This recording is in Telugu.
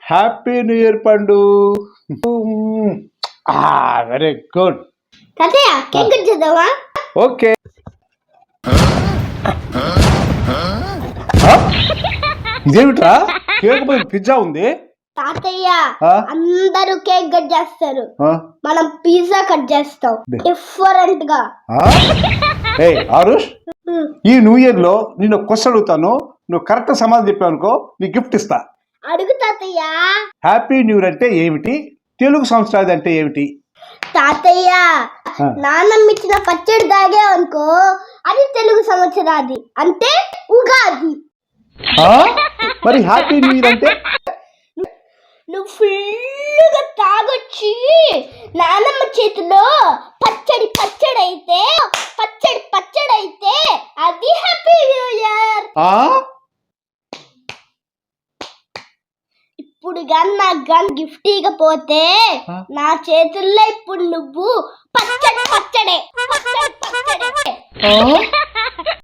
హ్యాపీ న్యూ ఇయర్ పండు. Very good. తాతయ్య కేక్ కట్ చేద్దామా? ఓకే. ఇదేమిట్రా కేక్ బదులు పిజ్జా ఉంది? తాతయ్య అందరూ కేక్ కట్ చేస్తారు, మనం పిజ్జా కట్ చేస్తాం డిఫరెంట్ గా. ఆరుష్, ఈ న్యూ ఇయర్ లో నేను క్వశ్చన్ అడుగుతాను, నువ్వు కరెక్ట్ సమాధానం చెప్పావు అనుకో నీ గిఫ్ట్ ఇస్తా. అడుగు తాతయ్య. హ్యాపీ న్యూ ఇయర్ అంటే ఏమిటి? తెలుగు సంవత్సరాది అంటే ఏమిటి? తాతయ్య, నాన్నమ్మ ఇచ్చిన పచ్చడి తాగే అనుకో, అది తెలుగు సంవత్సరాది అంటే ఉగాది. మరి హ్యాపీ న్యూ ఇయర్ అంటే? నువ్వు ఫుల్లుగా తాగొచ్చి నానమ్మ చేతిలో పచ్చడి పచ్చడైతే అది హ్యాపీ న్యూ ఇయర్. ఇప్పుడు నా గన్ గిఫ్ట్ ఇకపోతే నా చేతుల్లో ఇప్పుడు నువ్వు పచ్చడే.